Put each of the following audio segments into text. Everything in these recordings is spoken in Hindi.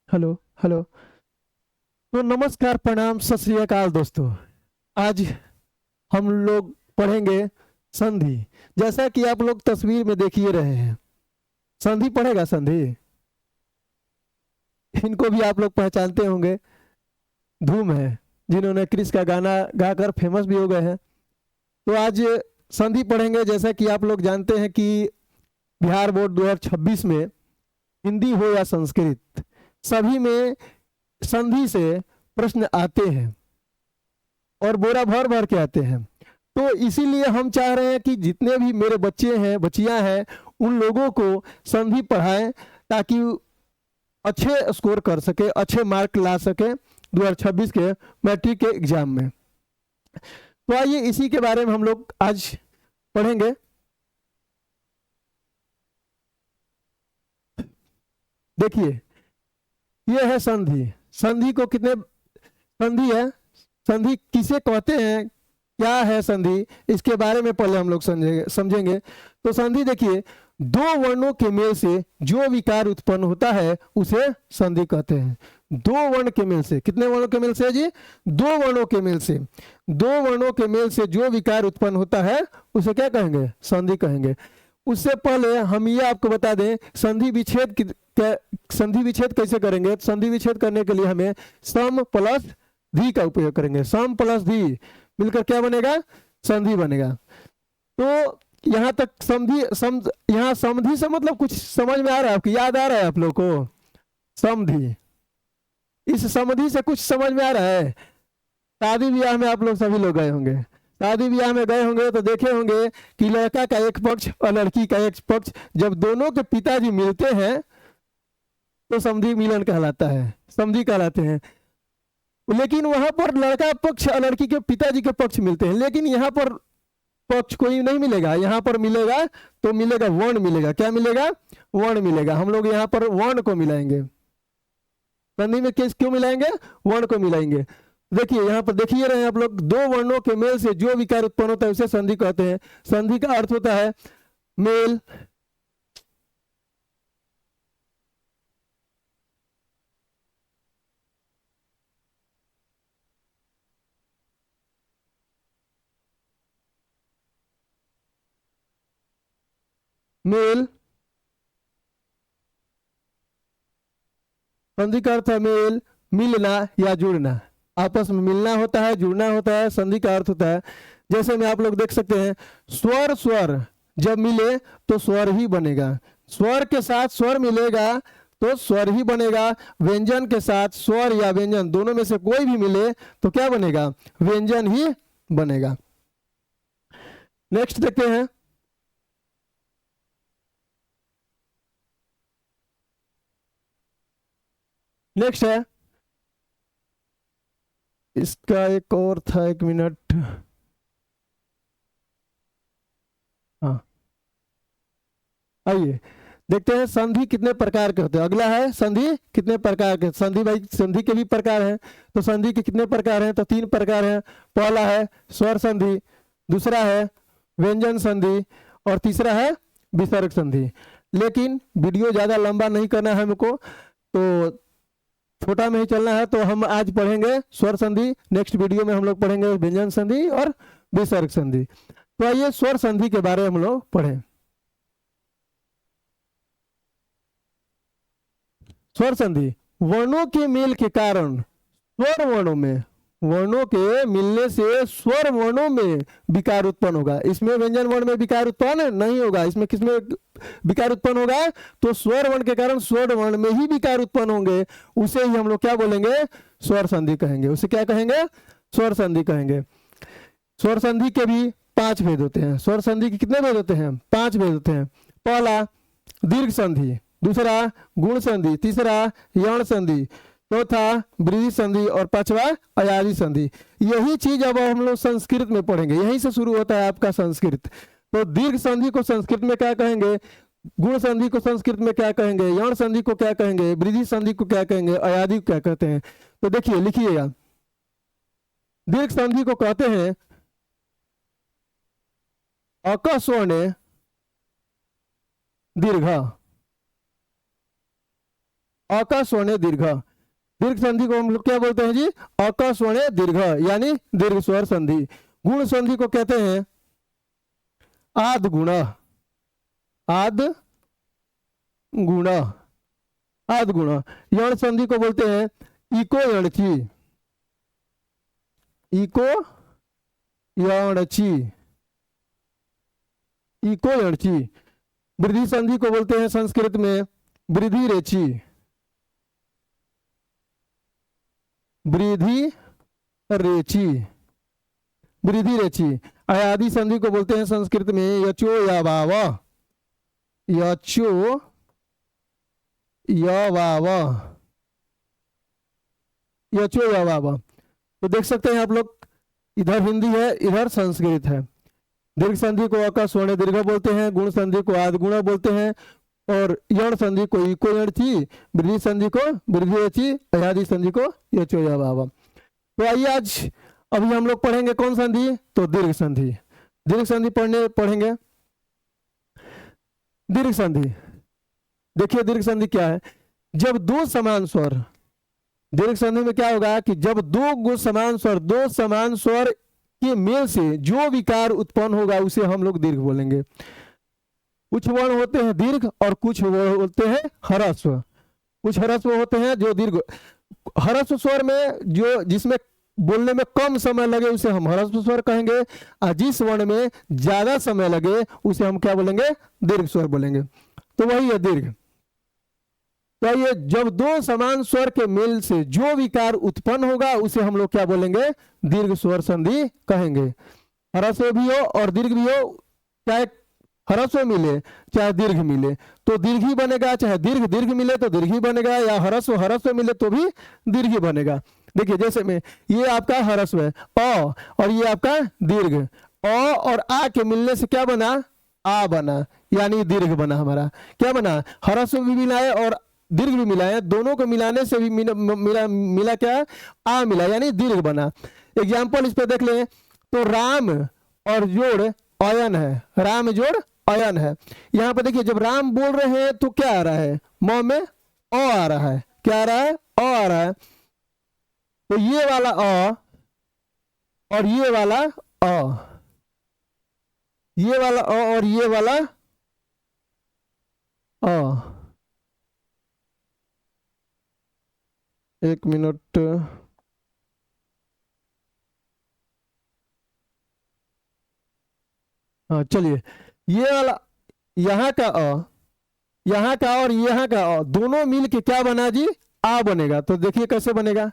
हेलो। हेलो। तो नमस्कार, प्रणाम, सत श्री अकाल दोस्तों। आज हम लोग पढ़ेंगे संधि। जैसा कि आप लोग तस्वीर में देख ही रहे हैं, संधि पढ़ेगा संधि। इनको भी आप लोग पहचानते होंगे, धूम है, जिन्होंने क्रिस का गाना गाकर फेमस भी हो गए हैं। तो आज संधि पढ़ेंगे। जैसा कि आप लोग जानते हैं कि बिहार बोर्ड 2026 में हिंदी हो या संस्कृत, सभी में संधि से प्रश्न आते हैं और बोरा भर भर के आते हैं। तो इसीलिए हम चाह रहे हैं कि जितने भी मेरे बच्चे हैं, बच्चियां हैं, उन लोगों को संधि पढ़ाएं, ताकि अच्छे स्कोर कर सके, अच्छे मार्क ला सके 2026 के मैट्रिक के एग्जाम में। तो आइए इसी के बारे में हम लोग आज पढ़ेंगे। देखिए, ये है संधि। संधि को कितने संधि है, संधि किसे कहते हैं, क्या है संधि, इसके बारे में पहले हम लोग समझेंगे। तो संधि देखिए, दो वर्णों के मेल से जो विकार उत्पन्न होता है उसे संधि कहते हैं। दो वर्ण के मेल से, कितने वर्णों के मेल से जी? दो वर्णों के मेल से, दो वर्णों के मेल से जो विकार उत्पन्न होता है उसे क्या कहेंगे? संधि कहेंगे। उससे पहले हम ये आपको बता दें, संधि विच्छेद संधि विच्छेद कैसे करेंगे। संधि विच्छेद करने के लिए हमें सम प्लस धी का उपयोग करेंगे। सम प्लस धी मिलकर क्या बनेगा? संधि बनेगा। तो यहाँ तक समधि यहाँ समधि से मतलब कुछ समझ में आ रहा है आपको? याद आ रहा है आप लोग को? समधि, इस समधि से कुछ समझ में आ रहा है? शादी ब्याह में आप लोग सभी लोग गए होंगे, शादी ब्याह में गए होंगे तो देखे होंगे कि लड़का का एक पक्ष और लड़की का एक पक्ष, जब दोनों के पिताजी मिलते हैं तो समधि मिलन कहलाता है, समधि कहलाते हैं। लेकिन वहां पर लड़का पक्ष और लड़की के पिताजी के पक्ष मिलते हैं, लेकिन यहाँ पर पक्ष कोई नहीं मिलेगा। यहाँ पर मिलेगा तो मिलेगा वर्ण मिलेगा। क्या मिलेगा? वर्ण मिलेगा। हम लोग यहाँ पर वर्ण को मिलाएंगे। संधि में किस क्यों मिलाएंगे? वर्ण को मिलाएंगे। देखिए यहाँ पर देखिए रहे हैं आप लोग, दो वर्णों के मेल से जो विकार उत्पन्न होता है उसे संधि कहते हैं। संधि का अर्थ होता है मेल, मेल, संधि का अर्थ है मेल, मिलना या जुड़ना। आपस में मिलना होता है, जुड़ना होता है, संधि का अर्थ होता है। जैसे में आप लोग देख सकते हैं, स्वर स्वर जब मिले तो स्वर ही बनेगा। स्वर के साथ स्वर मिलेगा तो स्वर ही बनेगा। व्यंजन के साथ स्वर या व्यंजन दोनों में से कोई भी मिले तो क्या बनेगा? व्यंजन ही बनेगा। नेक्स्ट देखते हैं। नेक्स्ट है, इसका एक और था, एक मिनट। हाँ, आइए देखते हैं संधि कितने प्रकार के होते हैं। अगला है संधि कितने प्रकार के। संधि भाई, संधि के भी प्रकार हैं। तो संधि के कितने प्रकार हैं? तो तीन प्रकार हैं। पहला है स्वर संधि, दूसरा है व्यंजन संधि, और तीसरा है विसर्ग संधि। लेकिन वीडियो ज्यादा लंबा नहीं करना है हमको, तो छोटा में ही चलना है। तो हम आज पढ़ेंगे स्वर संधि, नेक्स्ट वीडियो में हम लोग पढ़ेंगे व्यंजन संधि और विसर्ग संधि। तो आइए स्वर संधि के बारे में हम लोग पढ़ें। स्वर संधि, वर्णों के मेल के कारण स्वर वर्णों में, वर्णों के मिलने से स्वर वर्णों में विकार उत्पन्न होगा। इसमें व्यंजन वर्ण में विकार उत्पन्न नहीं होगा। इसमें किसमें विकार उत्पन्न होगा? तो स्वर वर्ण के कारण स्वर वर्ण में ही विकार उत्पन्न होंगे। उसे ही हम लोग क्या बोलेंगे? स्वर संधि कहेंगे। उसे क्या कहेंगे? स्वर संधि कहेंगे। स्वर संधि के भी 5 भेद होते हैं। स्वर संधि के कितने भेद होते हैं? 5 भेद होते हैं। पहला दीर्घ संधि, दूसरा गुण संधि, तीसरा यौन संधि, चौथा वृद्धि संधि और पांचवा अयादी संधि। यही चीज अब हम लोग संस्कृत में पढ़ेंगे। यहीं से शुरू होता है आपका संस्कृत। तो दीर्घ संधि को संस्कृत में क्या कहेंगे? गुण संधि को संस्कृत में क्या कहेंगे? यौन संधि को क्या कहेंगे? वृद्धि संधि को क्या कहेंगे? अयादी को क्या कहते हैं? तो देखिए, लिखिएगा। दीर्घ संधि को कहते हैं अक स्वर्ण, दीर्घ, अ का स्वर्ण दीर्घ, दीर्घ संधि को हम लोग क्या बोलते हैं जी, अ का स्वर्ण दीर्घ यानी दीर्घ स्वर संधि। गुण संधि को कहते हैं आद गुण, आद गुण, आद गुण। यण संधि को बोलते हैं इको यणची, इको यणची, इको यणची। वृद्धि संधि को बोलते हैं संस्कृत में वृद्धि रेची, वृद्धि रेची, वृद्धि रेची। अयादि संधि को बोलते हैं संस्कृत में यचो या वाव, यचो या वाव, यचो या वाव। तो देख सकते हैं आप लोग, इधर हिंदी है इधर संस्कृत है। दीर्घ संधि को अ का स्वर्ण दीर्घ बोलते हैं, गुण संधि को आद गुण बोलते हैं, और यण संधि को इको यणची, वृद्धि संधि को वृद्धि यची, अयादि संधि को यचो या वाव। तो आइए आज अभी हम लोग पढ़ेंगे कौन संधि, तो दीर्घ संधि। दीर्घ संधि पढ़ेंगे। दीर्घ संधि, देखिए दीर्घ संधि क्या है, जब दो समान स्वर, दीर्घ संधि में क्या होगा कि जब दो समान स्वर, दो समान स्वर के मेल से जो विकार उत्पन्न होगा उसे हम लोग दीर्घ बोलेंगे। कुछ वर्ण होते हैं दीर्घ और कुछ वर्ण होते हैं ह्रस्व। कुछ ह्रस्व होते हैं जो दीर्घ, ह्रस्व स्वर में जो जिसमें बोलने में कम समय लगे उसे हम ह्रस्व स्वर कहेंगे, और जिस वर्ण में ज्यादा समय लगे उसे हम क्या बोलेंगे, दीर्घ स्वर बोलेंगे। तो वही है दीर्घ। तो ये जब दो समान स्वर के मेल से जो विकार उत्पन्न होगा उसे हम लोग क्या बोलेंगे, दीर्घ स्वर संधि कहेंगे। ह्रस्व भी हो और दीर्घ भी हो, चाहे ह्रस्व मिले चाहे दीर्घ मिले तो दीर्घ ही बनेगा, चाहे दीर्घ दीर्घ मिले तो दीर्घ ही बनेगा, या ह्रस्व ह्रस्व मिले तो भी दीर्घ ही बनेगा। देखिए जैसे में ये आपका ह्रस्व है अ, और ये आपका दीर्घ, अ और आ के मिलने से क्या बना, आ बना, यानी दीर्घ बना। हमारा क्या बना, ह्रस्व भी मिलाए और दीर्घ भी मिलाए, दोनों को मिलाने से भी मिला क्या, आ मिला, यानी दीर्घ बना। एग्जाम्पल इस पे देख लें तो राम और जोड़ अयन है, राम जोड़ अयन है। यहाँ पर देखिए जब राम बोल रहे हैं तो क्या आ रहा है, म में अ आ रहा है, क्या आ रहा है, अ आ रहा है। तो ये वाला अ और ये वाला अ, ये वाला अ और ये वाला अ। एक मिनट, हाँ चलिए, ये वाला यहाँ का अ, यहाँ का और यहाँ का अ दोनों मिल के क्या बना जी, आ बनेगा। तो देखिए कैसे बनेगा,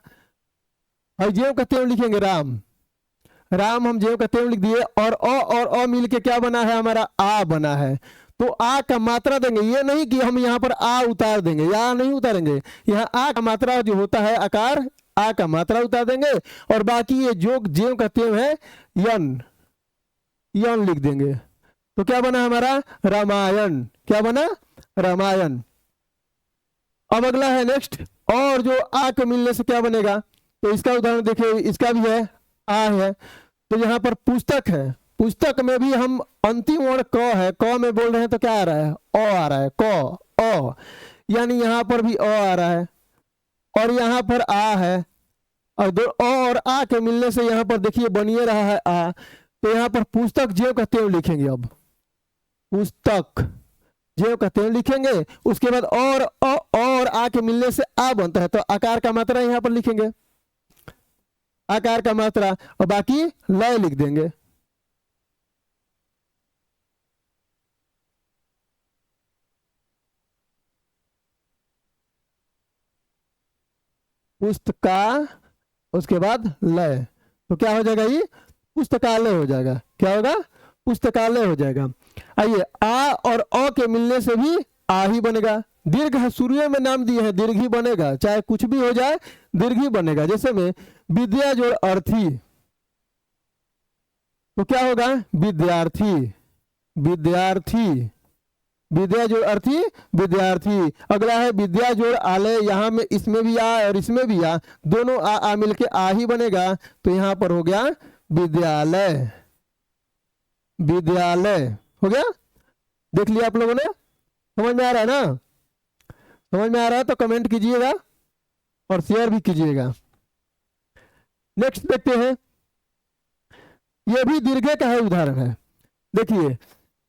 जेव का तेव लिखेंगे राम, राम हम जेव का तेव लिख दिए, और अ मिल के क्या बना है, हमारा आ बना है। तो आ का मात्रा देंगे, ये नहीं कि हम यहाँ पर आ उतार देंगे, या नहीं उतारेंगे, यहाँ आ का मात्रा जो होता है आकार, आ का मात्रा उतार देंगे, और बाकी ये जो जेव का तेव है यन, यन लिख देंगे। तो क्या बना हमारा, रामायण, क्या बना, रामायण। अब अगला है नेक्स्ट, और जो आ के मिलने से क्या बनेगा, तो इसका उदाहरण देखिए, इसका भी है आ है। तो यहाँ पर पुस्तक है, पुस्तक में भी हम अंतिम वर्ण क है, क में बोल रहे हैं तो क्या आ रहा है, अ आ रहा है, क अ, यानी यहाँ पर भी अ आ रहा है और यहाँ पर आ है, और दो अ और आ के मिलने से यहाँ पर देखिए बनिए रहा है आ। तो यहाँ पर पुस्तक जेव का तेव लिखेंगे, अब पुस्तक जेव का तेव लिखेंगे, उसके बाद और अ और आ के मिलने से आ बनता है, तो आकार का मात्रा यहाँ पर लिखेंगे, आकार का मात्रा, और बाकी लय लिख देंगे। पुस्तका, उसके बाद लय, तो क्या हो जाएगा, ये पुस्तकालय हो जाएगा। क्या होगा, पुस्तकालय हो जाएगा। आइए आ और अ के मिलने से भी आ ही बनेगा। दीर्घ है, शुरू में नाम दिए हैं, दीर्घ ही बनेगा, चाहे कुछ भी हो जाए दीर्घ ही बनेगा। जैसे में विद्या जोड़ अर्थी, तो क्या होगा, विद्यार्थी, विद्यार्थी, विद्या जोड़ अर्थी, विद्यार्थी। अगला है विद्या जोड़ आलय, यहाँ में इसमें भी आ और इसमें भी आ, दोनों आ मिलके आ ही बनेगा, तो यहाँ पर हो गया विद्यालय, विद्यालय हो गया। देख लिया आप लोगों ने, समझ में आ रहा है ना, समझ में आ रहा है तो कमेंट कीजिएगा और शेयर भी कीजिएगा। नेक्स्ट देखते हैं, ये भी दीर्घ का है उदाहरण है। देखिए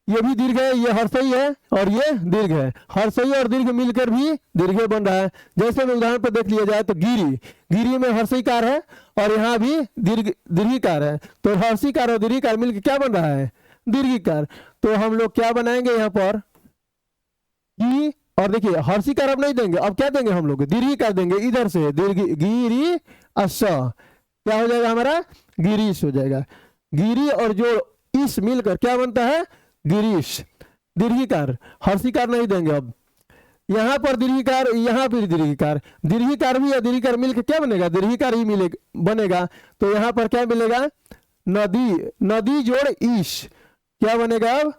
ये भी दीर्घ है, ये हर्षई है और ये दीर्घ है। हर्षई और दीर्घ मिलकर भी दीर्घ बन रहा है। जैसे में उदाहरण पर देख लिया जाए तो गिरी, गिरी में हर्षईकार है और यहाँ भी दीर्घिकार है, तो हर्षईकार और दीर्घिकार मिलकर क्या बन रहा है, दीर्घिकार। तो हम लोग क्या बनाएंगे यहाँ पर गी, और देखिए हर्षईकार अब नहीं देंगे, अब क्या देंगे हम लोग, दीर्घिकार देंगे इधर से, गिरी अस, क्या हो जाएगा हमारा, गिरीश हो जाएगा। गिरी और जो इस मिलकर क्या बनता है, गिरीश, दीर्घिकार। हर्षिकार नहीं देंगे अब, यहाँ पर दीर्घिकार, यहाँ पर दीर्घिकार, दीर्घिकार भी या दीर्घिकार मिलकर क्या बनेगा, दीर्घिकार ही बनेगा। तो यहाँ पर क्या मिलेगा, नदी, नदी जोड़ ईश, क्या बनेगा अब,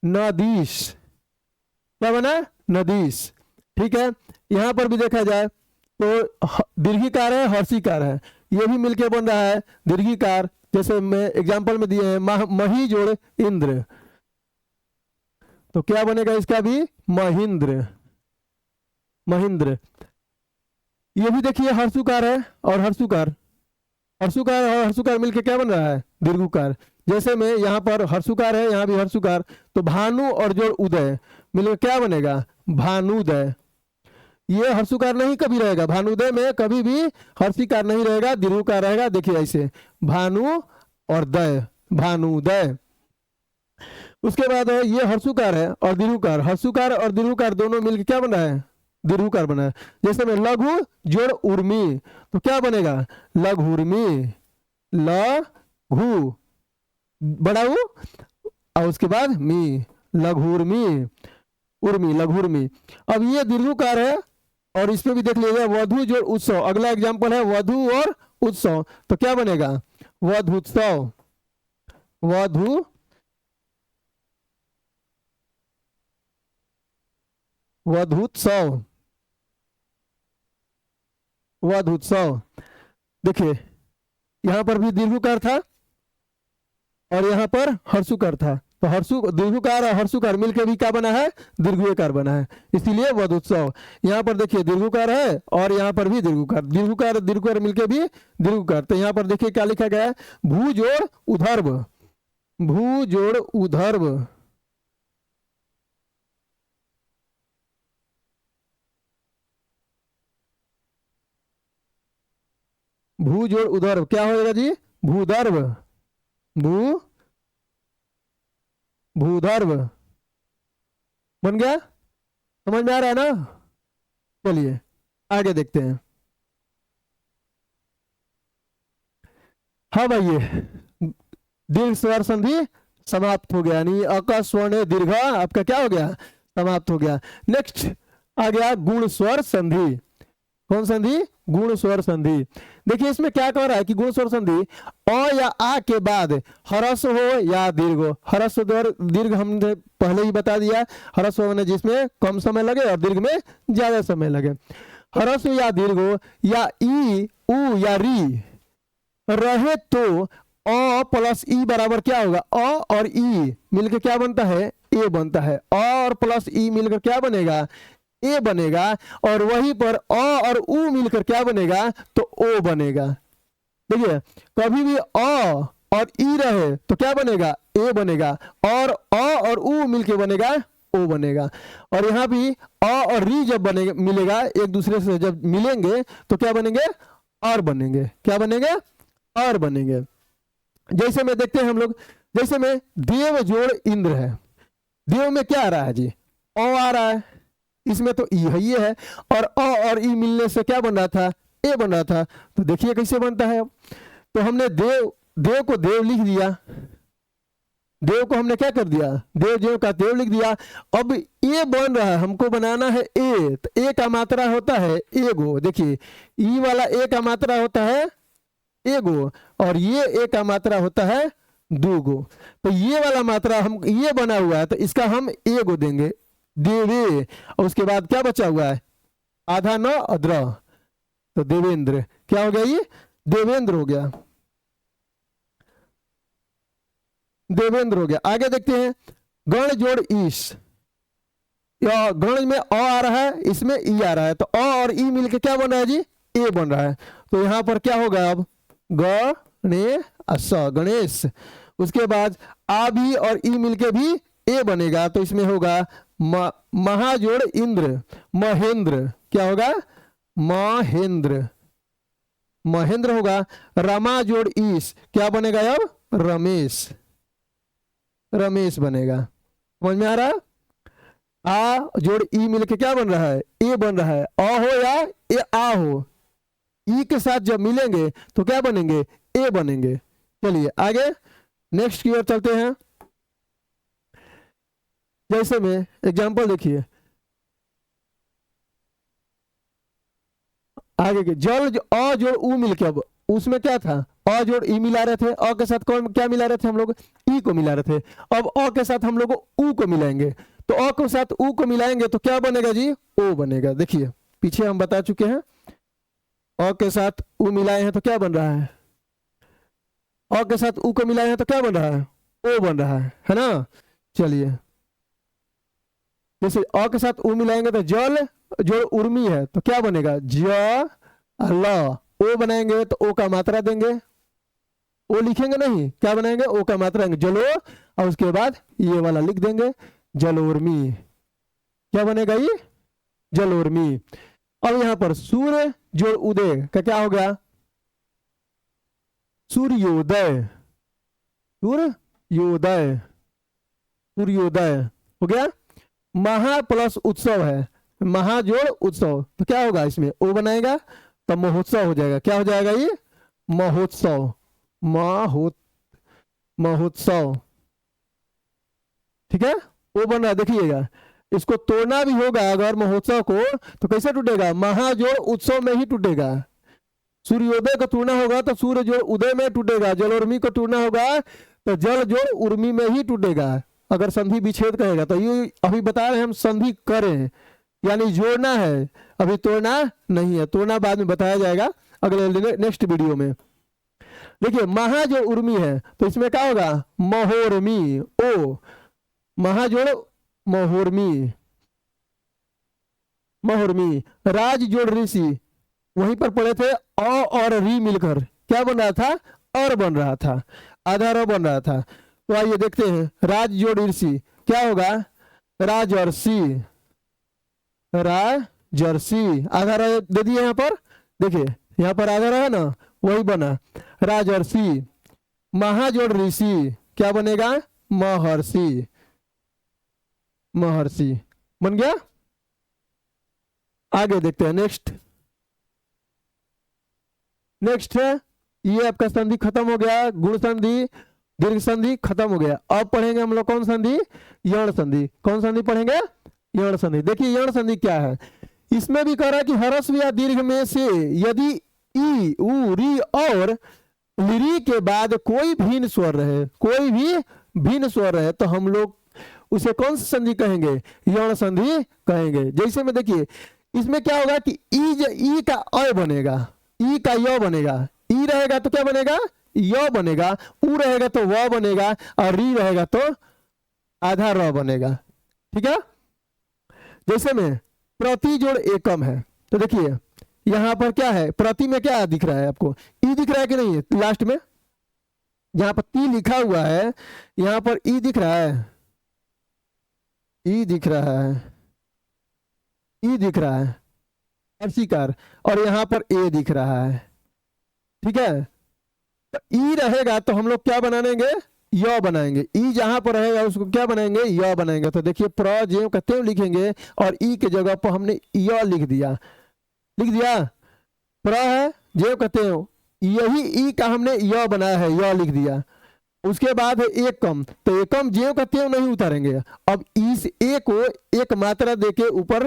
नदीश, क्या बना, नदीश। ठीक है, यहाँ पर भी देखा जाए तो दीर्घिकार है, हर्षिकार है, ये भी मिलके बन रहा है दीर्घिकार। जैसे मैं एग्जांपल में दिए हैं मही जोड़ इंद्र, तो क्या बनेगा इसका भी, महिंद्र, महिंद्र। ये भी देखिए हर्षुकार है और हर्षुकार, हर्षुकार और हर्षुकार मिलके क्या बन रहा है, दीर्घुकार। जैसे में यहाँ पर हर्षुकार है, यहाँ भी हर्षुकार, तो भानु और जोड़ उदय मिलकर क्या बनेगा, भानुदय। ये हर्षुकार नहीं कभी रहेगा, भानुदय में कभी भी हर्षिकार नहीं रहेगा, दीर्घुकार रहेगा। देखिए ऐसे भानु और दय, भानुदय। उसके बाद है ये हर्षुकार है और दीर्घुकार, हर्षुकार और दीर्घुकार दोनों मिलकर क्या बना है, दीर्घुकार बना है। जैसे में लघु जोड़ उर्मी, तो क्या बनेगा, लघुर्मी, लघु बड़ा उ और उसके बाद मी, लघुर्मी, उर्मी, लघुर्मी। अब ये दीर्घुकार है और इसमें भी देख लीजिए वधु जोड़ उत्सव, अगला एग्जांपल है वधु और उत्सव, तो क्या बनेगा, वधुत्सव, वधु वधुत्सव, वधुत्सव। देखिए यहां पर भी दीर्घुकार था और यहाँ पर हर्षुकार था, तो दीर्घुकार और हर्षुकार मिलकर भी क्या बना है, दीर्घिकार बना है, इसीलिए वधुत्सव। यहाँ पर देखिए दीर्घुकार है और यहाँ पर भी दीर्घुकार, दीर्घुकार दीर्घुकार मिलकर भी दीर्घुकार। तो यहाँ पर देखिए क्या लिखा गया है, भू जोड़ उधर्व, भू जोड़ उधर्व, भू जोड़ उधर्व क्या होगा जी, भूधर्व, भू भूधर्व बन गया। समझ में आ रहा है ना, चलिए आगे देखते हैं। हाँ भाई ये दीर्घ स्वर संधि समाप्त हो गया, यानी अका स्वर्ण दीर्घ आपका क्या हो गया, समाप्त हो गया। नेक्स्ट आ गया गुण स्वर संधि। कौन संधि, गुण स्वर संधि। देखिए इसमें क्या कह रहा है कि गुण स्वर संधि अ या आ के बाद ह्रस्व हो या दीर्घ हो। ह्रस्व दीर्घ हमने पहले ही बता दिया, ह्रस्व होने जिसमें कम समय लगे और दीर्घ में ज्यादा समय लगे। ह्रस्व या दीर्घ हो या ई उ या री रहे तो अ प्लस ई बराबर क्या होगा, अ और ई मिलकर क्या बनता है, ए बनता है। अ और प्लस ई मिलकर क्या बनेगा, ए बनेगा, और वहीं पर अ और उ मिलकर क्या बनेगा, तो ओ बनेगा। देखिए कभी भी अ और ई रहे तो क्या बनेगा, ए बनेगा, और अ और उ मिलकर बनेगा, ओ बनेगा। और यहाँ भी अ और री जब बनेगा, मिलेगा एक दूसरे से जब मिलेंगे तो क्या बनेंगे, और बनेंगे, क्या बनेंगे, और बनेंगे। जैसे में देखते हैं हम लोग, जैसे में देव जोड़ इंद्र है, देव में क्या आ रहा है जी, अ आ रहा है, इसमें तो ई है, ये है, और अ और ई मिलने से क्या बन रहा था, ए बन रहा था। तो देखिए कैसे बनता है। अब तो हमने देव को देव लिख दिया, देव को हमने क्या कर दिया, देव जो का देव लिख दिया। अब ए बन रहा है, हमको बनाना है ए, तो ए का मात्रा होता है एगो। देखिए ई वाला ए का मात्रा होता है एगो और ये ए का मात्रा होता है दूगो। तो ये वाला मात्रा हम ये बना हुआ है तो इसका हम एगो देंगे, देवे। और उसके बाद क्या बचा हुआ है, आधा न अद्र, तो देवेंद्र। क्या हो गया, ये देवेंद्र हो गया, देवेंद्र हो गया। आगे देखते हैं गण जोड़ ईश, या गणज में अ आ रहा है, इसमें ई आ रहा है, तो अ और ई मिलके क्या बन रहा है जी, ए बन रहा है। तो यहाँ पर क्या होगा अब, गणेश, गणेश। उसके बाद आ भी और ई मिलके भी ए बनेगा, तो इसमें होगा महाजोड़ इंद्र, महेंद्र। क्या होगा, महेंद्र, महेंद्र होगा। रमा जोड़ ईश, क्या बनेगा अब, रमेश, रमेश बनेगा। समझ में आ रहा है। आ जोड़ ई मिलके क्या बन रहा है, ए बन रहा है। अ हो या ए आ हो, ई के साथ जब मिलेंगे तो क्या बनेंगे, ए बनेंगे। चलिए आगे नेक्स्ट की ओर चलते हैं। जैसे में एग्जांपल देखिए, आगे के जल अ जोड़ उ मिलके, अब उसमें क्या था, अ जोड़ ई मिला रहे थे, अ के साथ कौन क्या मिला रहे थे हम लोग, ई को मिला रहे थे। अब अ के साथ हम लोग उ को मिलाएंगे, तो अ के साथ उ को मिलाएंगे तो क्या बनेगा जी, ओ बनेगा। देखिए पीछे हम बता चुके हैं, अ के साथ उ मिलाए हैं तो क्या बन रहा है, अ के साथ उ को मिलाए हैं तो क्या बन रहा है, ओ बन रहा है ना। चलिए जैसे अ के साथ उ मिलाएंगे तो जल जो उर्मी है तो क्या बनेगा, ज ल। ओ बनाएंगे तो ओ का मात्रा देंगे, ओ लिखेंगे नहीं, क्या बनाएंगे, ओ का मात्रा देंगे, जलो, और उसके बाद ये वाला लिख देंगे, जलोर्मी। क्या बनेगा ये, जलोर्मी। अब यहां पर सूर्य जोड़ उदय का क्या हो गया, सूर्योदय, सूर्योदय, सूर्योदय हो गया। महा प्लस उत्सव है, महा जोड़ उत्सव, तो क्या होगा इसमें, ओ बनाएगा तो महोत्सव हो जाएगा। क्या हो जाएगा ये, महोत्सव, महोत्सव। ठीक है, वो बन रहा है। देखिएगा इसको तोड़ना भी होगा अगर महोत्सव को, तो कैसे टूटेगा, महाजोड़ उत्सव में ही टूटेगा। सूर्योदय को तोड़ना होगा तो सूर्य जोड़ उदय में टूटेगा, जलोर्मी को तोड़ना होगा तो जल जोड़ उर्मी में ही टूटेगा। अगर संधि विच्छेद कहेगा तो ये अभी बता रहे हैं हम, संधि करें यानी जोड़ना है, अभी तोड़ना नहीं है, तोड़ना बाद में बताया जाएगा अगले नेक्स्ट वीडियो में। देखिए महा जो उर्मी है तो इसमें क्या होगा, महोर्मी, ओ महाजोड़ महोर्मी, महोर्मी। राज जोड़ ऋषि, वहीं पर पढ़े थे, अ और री मिलकर क्या बन रहा था, और बन रहा था, आधा र बन रहा था। तो आइए देखते हैं, राज जोड़ ऋषि क्या होगा, राजर्षि, राजर्षि, आधा र दे दिए यहाँ पर। देखिए यहाँ पर आधा र है ना, वही बना राजर्षि। महाजोड़ ऋषि क्या बनेगा, महर्षि, महर्षि बन गया। आगे देखते हैं नेक्स्ट, नेक्स्ट है ये आपका संधि खत्म हो गया, गुण संधि, दीर्घ संधि खत्म हो गया। अब पढ़ेंगे हम लोग कौन संधि, यण संधि। कौन संधि पढ़ेंगे, यण संधि। देखिए यण संधि क्या है, इसमें भी कह रहा है कि ह्रस्व या दीर्घ में से यदि ई उ री और लिरी के बाद कोई भिन्न स्वर रहे, कोई भी भिन्न स्वर रहे तो हम लोग उसे कौन सी संधि कहेंगे, यण संधि कहेंगे। जैसे में देखिए इसमें क्या होगा कि ई का अ बनेगा, ई का य बनेगा, ई रहेगा तो क्या बनेगा, य बनेगा, उ रहेगा तो व बनेगा, और री रहेगा तो आधा र बनेगा। ठीक है, जैसे में प्रति जोड़ एकम है, तो देखिए यहां पर क्या है, प्रति में क्या दिख रहा है आपको, ई दिख रहा है कि नहीं है, लास्ट में जहां पर ती लिखा हुआ है यहां पर ई दिख रहा है, ई दिख रहा है, ई दिख रहा है अर्शिकार, और यहां पर ए दिख रहा है। ठीक है, तो ई रहेगा तो हम लोग क्या बनाएंगे, य बनाएंगे, ई जहां पर रहेगा उसको क्या बनाएंगे, य बनाएंगे। तो देखिए प्र जेव का तेव लिखेंगे और ई के जगह पर हमने य लिख दिया, लिख दिया, प्र है जेव का तेव, यही ई का हमने य बनाया है, य लिख दिया। उसके बाद है एकम, तो एकम जेव का तेव नहीं उतारेंगे, अब इस ए को एक मात्रा देके ऊपर,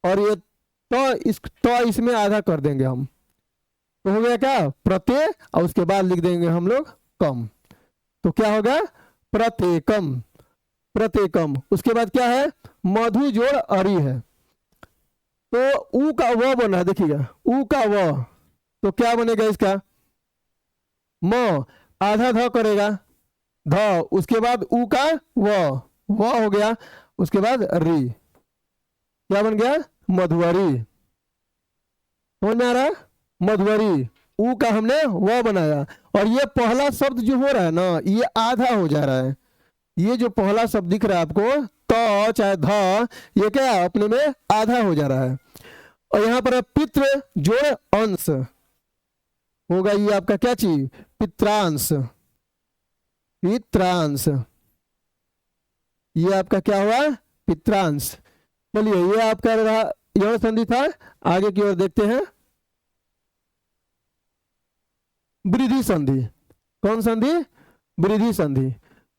और ये तो इसमें आधा कर देंगे हम, तो हो गया क्या, प्रत्यय, और उसके बाद लिख देंगे हम लोग कम, तो क्या होगा, प्रत्येकम, प्रत्येकम। उसके बाद क्या है, मधु जोड़ अरि है, तो उ का व बना है, देखिएगा उ का व, तो क्या बनेगा इसका, म आधा ध करेगा, ध, उसके बाद उ का व हो गया, उसके बाद री, क्या बन गया? मधुवरी। समझ में आ रहा है? मधुवरी, ऊ का हमने व बनाया। और ये पहला शब्द जो हो रहा है ना, ये आधा हो जा रहा है। ये जो पहला शब्द दिख रहा है आपको, तो चाहे ध, ये क्या अपने में आधा हो जा रहा है। और यहाँ पर पितृ जोड़ अंश होगा, ये आपका क्या चीज? पित्रांश। पित्रांश, ये आपका क्या हुआ? पित्रांश। चलिए, ये आपका रहा यौन संधि था। आगे की ओर देखते हैं। वृद्धि संधि। कौन संधि? वृद्धि संधि।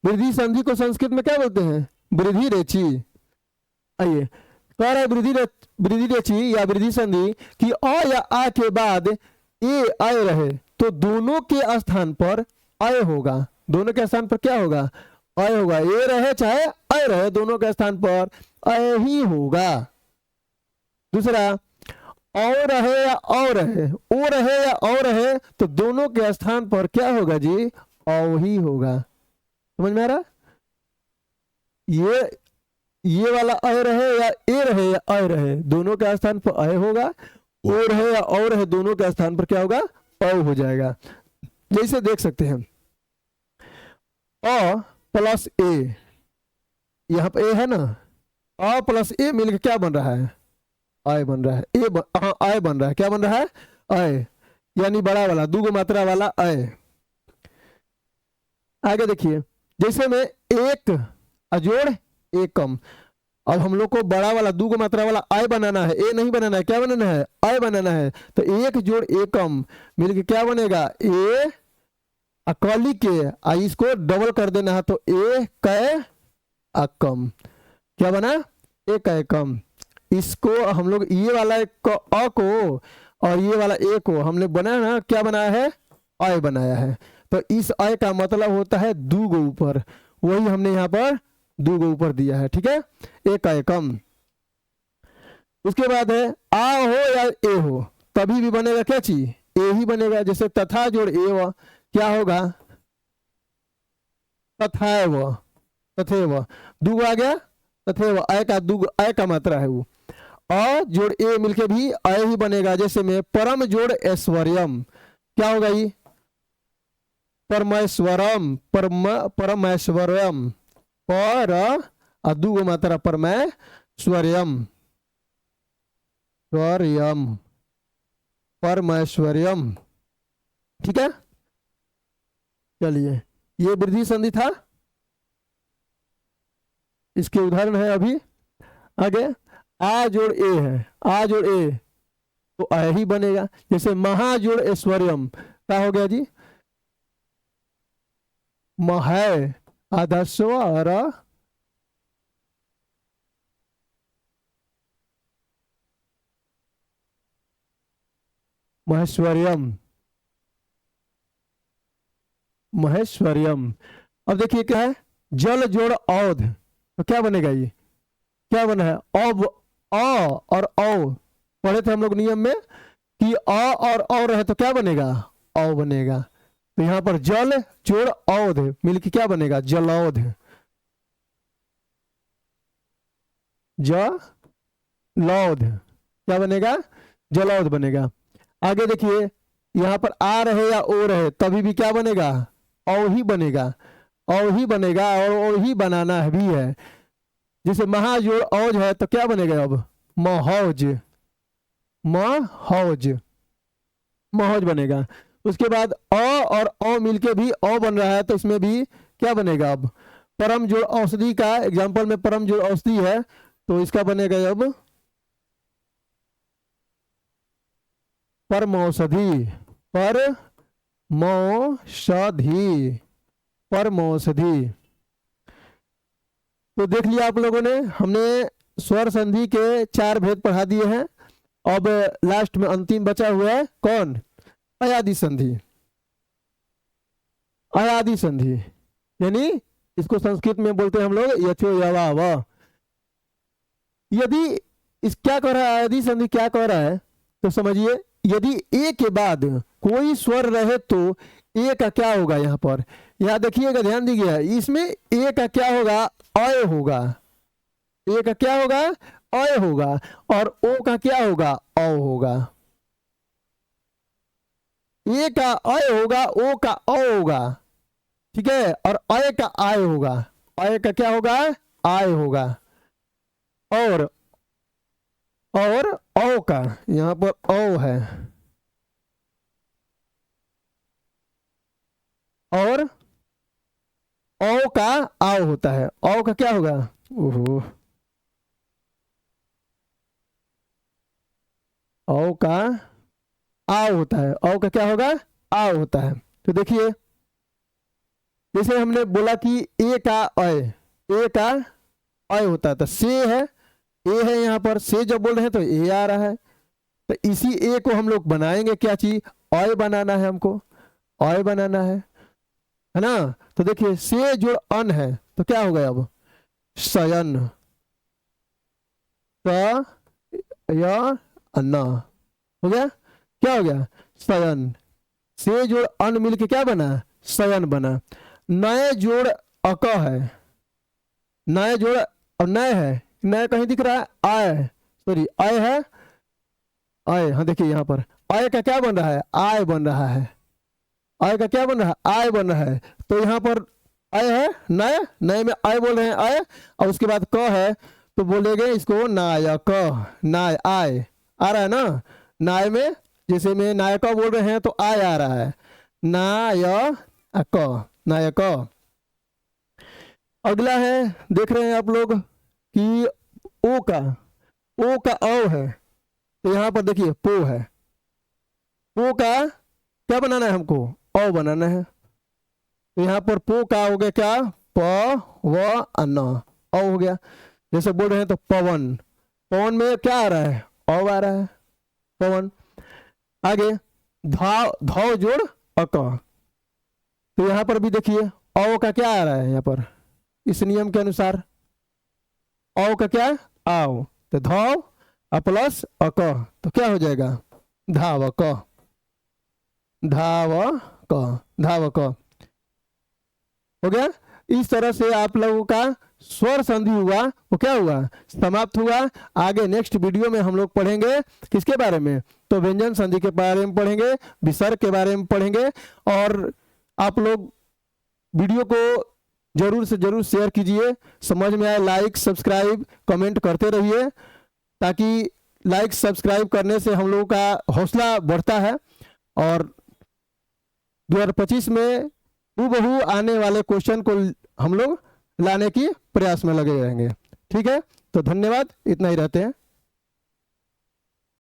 वृद्धि संधि को संस्कृत में क्या बोलते हैं? वृद्धि रेचि। आइए, कह रहा है वृद्धि रेचि या वृद्धि संधि कि अ या आ के बाद ए अय रहे तो दोनों के स्थान पर अय होगा। दोनों के स्थान पर क्या होगा? अय होगा। ए रहे चाहे अय रहे, दोनों के स्थान पर अय ही होगा। दूसरा, औ रहे या औ रहे, ओ रहे या औ रहे, तो दोनों के स्थान पर क्या होगा जी? औ ही होगा। समझ में आ रहा? ये वाला अय रहे या ए रहे या अय रहे, दोनों के स्थान पर अय होगा। ओ रहे या औ रहे, दोनों के स्थान पर क्या होगा? औ हो जाएगा। जैसे देख सकते हैं, अ प्लस ए, यहाँ पर ए है ना, अ प्लस ए मिलकर क्या बन रहा है? आय बन रहा है। आय बन रहा है। क्या बन रहा है? आय, यानी बड़ा वाला, दूगो मात्रा वाला आय। आगे देखिए, जैसे में एक अजोड़ एकम, अब हम लोग को बड़ा वाला दूगो मात्रा वाला आय बनाना है, ए नहीं बनाना है। क्या बनाना है? आय बनाना है। तो एक जोड़ एकम मिलकर क्या बनेगा? ए अकली के, इसको डबल कर देना है तो ए कै अकम। क्या बना? ए कै कम। इसको हम लोग ये वाला अ को और ये वाला ए को हम लोग बनाया ना, क्या बनाया है? आय बनाया है। तो इस आय का मतलब होता है दूगो ऊपर, वही हमने यहाँ पर दूगो ऊपर दिया है। ठीक है, एक आय कम। उसके बाद है आ हो या ए हो, तभी भी बनेगा क्या चीज? ए ही बनेगा। जैसे तथा जोड़ ए व, क्या होगा? तथैव, तथैव, दूगो आ गया तथैव, आय का दूगो, आय का मात्रा है वो। अ जोड़ ए मिलके भी आय ही बनेगा। जैसे में परम जोड़ ऐश्वर्यम, क्या होगा ये? परमेश्वरम, परमेश्वरम, पर दूगो मात्रा परमेश्वर्यम, स्वरयम, परमेश्वर्यम। ठीक है, चलिए, ये वृद्धि संधि था। इसके उदाहरण है अभी आगे। आ जोड़ ए है, आ जोड़ ए तो आय ही बनेगा। जैसे महाजोड़ ऐश्वर्यम, क्या हो गया जी? महे आदस्वर, महेश्वर्यम, महेश्वर्यम। अब देखिए क्या है? जल जोड़ औध, तो क्या बनेगा ये? क्या बना है? अब अ और औ पढ़े थे हम लोग नियम में कि अ और औ रहे तो क्या बनेगा? औ बनेगा। तो यहाँ पर जल जोड़ औध मिलके क्या बनेगा? जलौध। जलौध क्या बनेगा? जलौध बनेगा। आगे देखिए, यहाँ पर आ रहे या ओ रहे, तभी भी क्या बनेगा? औ ही बनेगा। औ ही बनेगा और ओ ही बनाना भी है। जैसे महाजोड़ औज है तो क्या बनेगा? अब महौज, महौज, महौज बनेगा। उसके बाद अ और औ मिलके भी औ बन रहा है, तो इसमें भी क्या बनेगा? अब परम जोड़ औषधि का एग्जांपल में परम जोड़ औषधि है, तो इसका बनेगा अब परमौषधि, परमौषधि, परमौषधि। तो देख लिया आप लोगों ने, हमने स्वर संधि के 4 भेद पढ़ा दिए हैं। अब लास्ट में अंतिम बचा हुआ है कौन? अयादि संधि। अयादि संधि यानी इसको संस्कृत में बोलते हैं हम लोग यथो यवा व। यदि इस क्या कह रहा है? अयादि संधि क्या कह रहा है तो समझिए, यदि ए के बाद कोई स्वर रहे तो ए का क्या होगा? यहाँ पर, यहाँ देखिएगा, ध्यान दीजिए, इसमें ए का क्या होगा? अय होगा। ए का क्या होगा, अय होगा, और ओ का क्या होगा, औ होगा। ए का अय होगा, ओ का औ होगा, ठीक है, और अय का आय होगा, अय का क्या होगा, आय होगा, और औ का यहां पर औ है, और औ का आव होता है, औ का क्या होगा, ओहो, औ का आव होता है, औ का क्या होगा, आव होता है। तो देखिए जैसे हमने बोला कि ए का अय, ए का अय होता है, तो से है, ए है यहाँ पर, से जब बोल रहे हैं तो ए आ रहा है, तो इसी ए को हम लोग बनाएंगे क्या चीज, अय बनाना है हमको, अय बनाना है ना। तो देखिए से जो अन है तो क्या हो गया, अब शयन, स य अन्न हो गया, क्या हो गया, शयन, से जोड़ अन मिल के क्या बना, शयन बना। नए जोड़ अक है, नए जोड़, और नए है, नए कहीं दिख रहा है, आय, सॉरी आय है, आय, हाँ देखिए यहाँ पर आय का क्या बन रहा है, आय बन रहा है, आय का क्या बन रहा है, आय बन रहा है। तो यहाँ पर आय है, नए, नए में आय बोल रहे हैं, आय, और उसके बाद क है, तो बोलेंगे इसको नायक, नाय आय आ रहा है ना, नाय में जैसे में नायक बोल रहे हैं तो आय आ रहा है, नायक, नायक। अगला है, देख रहे हैं आप लोग कि ओ का, ओ का औ है, तो यहाँ पर देखिए पो है, पो का क्या बनाना है हमको, औ बनाना है, तो यहाँ पर पो का हो गया क्या, प व अन्न, औ हो गया। जैसे बोल रहे हैं तो पवन, पवन में क्या आ रहा है, औ आ रहा है, पवन। आगे धाव, धाव जोड़ अक, तो यहाँ पर भी देखिए औ का क्या आ रहा है, यहाँ पर इस नियम के अनुसार औ का क्या, आओ, तो धाव प्लस अक, तो क्या हो जाएगा, धावक, धावक, धावक हो गया। इस तरह से आप लोगों का स्वर संधि हुआ वो क्या हुआ, समाप्त हुआ। आगे नेक्स्ट वीडियो में हम लोग पढ़ेंगे किसके बारे में, तो व्यंजन संधि के बारे में पढ़ेंगे, विसर्ग के बारे में पढ़ेंगे। और आप लोग वीडियो को जरूर से जरूर शेयर कीजिए, समझ में आए लाइक सब्सक्राइब कमेंट करते रहिए, ताकि लाइक सब्सक्राइब करने से हम लोगों का हौसला बढ़ता है, और 2025 में हूबहू आने वाले क्वेश्चन को हम लोग लाने की प्रयास में लगे रहेंगे। ठीक है, तो धन्यवाद, इतना ही रहते हैं।